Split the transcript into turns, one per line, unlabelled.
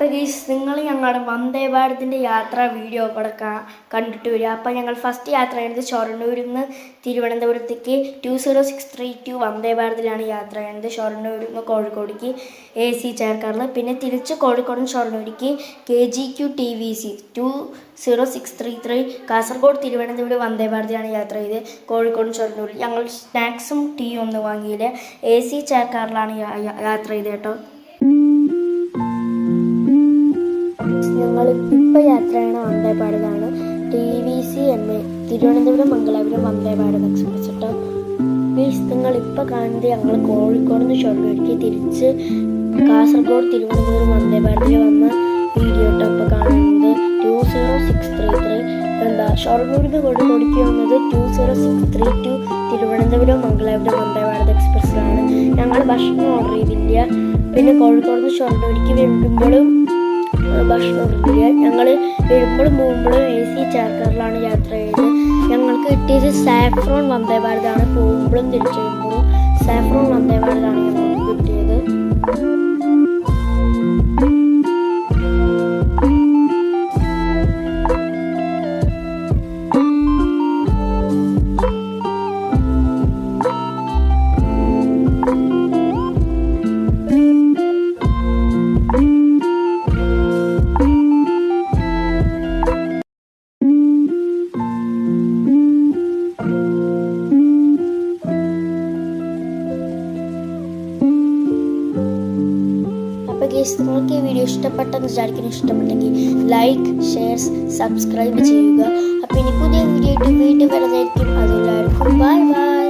അപ്പോൾ ഗൈസ് നിങ്ങൾ ഞങ്ങളുടെ വന്ദേ ഭാരതിൻ്റെ യാത്രാ വീഡിയോ ഇവിടെ കണ്ടിട്ട് വരിക. അപ്പോൾ ഞങ്ങൾ ഫസ്റ്റ് യാത്ര ചെയ്യുന്നത് ഷൊർണൂരിൽ നിന്ന് തിരുവനന്തപുരത്തേക്ക് 2063 വന്ദേ ഭാരതിലാണ് യാത്ര ചെയ്യുന്നത്. ഷൊർണൂരിൽ നിന്ന് കോഴിക്കോടേക്ക് AC ചേർക്കാറിൽ, പിന്നെ തിരിച്ച് കോഴിക്കോട് നിന്ന് ഷൊർണൂരിലേക്ക് KGQ TVC 20633 കാസർഗോഡ് തിരുവനന്തപുരം വന്ദേ ഭാരതിയാണ് യാത്ര ചെയ്ത്. കോഴിക്കോട് ഷൊർണൂരിൽ ഞങ്ങൾ സ്നാക്സും ടീയും ഒന്നും വാങ്ങിയില്ല. AC ചേർക്കാറിലാണ് യാത്ര ചെയ്തത് കേട്ടോ. ഞങ്ങളിപ്പോൾ യാത്ര ചെയ്യണ വന്ദേ ഭാരതാണ് TVC തിരുവനന്തപുരം മംഗലാപുരം വന്ദേ ഭാരത് എക്സ്പ്രസ് കേട്ടോ. പ്ലീസ് നിങ്ങളിപ്പോൾ കാണുന്നത് ഞങ്ങൾ കോഴിക്കോട് നിന്ന് ഷൊർണൂരിലേക്ക് തിരിച്ച് കാസർഗോഡ് തിരുവനന്തപുരം വന്ദേ ഭാരതിൽ വന്ന വീഡിയോ കേട്ടോ. ഇപ്പോൾ കാണുന്നത് 20633 ഷൊർണൂരിൽ നിന്ന് കോഴിക്കോടേക്ക് വന്നത് 20632 തിരുവനന്തപുരം മംഗലാപുരം വന്ദേ ഭാരത് എക്സ്പ്രസ്സിലാണ്. ഞങ്ങൾ ഭക്ഷണം ഓർഡർ ചെയ്തില്ല. പിന്നെ കോഴിക്കോട് നിന്ന് ഷൊർണൂരിലേക്ക് വരുമ്പോഴും ഭക്ഷണം ഓർഡർ ചെയ്യുക. ഞങ്ങൾ വരുമ്പോഴും പോകുമ്പോഴും AC ചേർക്കാറിലാണ് യാത്ര ചെയ്തത്. ഞങ്ങൾക്ക് കിട്ടിയത് സാഫ്രോൺ വന്ദേ ഭാരതാണ്. പോകുമ്പോഴും തിരിച്ചു വരുമ്പോഴും സാഫ്രോൺ വന്ദേ ഭാരതാണ് ഞങ്ങൾക്ക് കിട്ടിയത്. നിങ്ങൾക്ക് ഈ വീഡിയോ ഇഷ്ടപ്പെട്ടെന്ന് ഇഷ്ടപ്പെട്ടെങ്കിൽ ലൈക്ക്, ഷെയർ, സബ്സ്ക്രൈബ് ചെയ്യുക. അപ്പോൾ ഇനി പുതിയ വീഡിയോ ആയിട്ട് വീണ്ടും വരുന്നതായിരിക്കും. അതെല്ലാവർക്കും ബൈ ബൈ.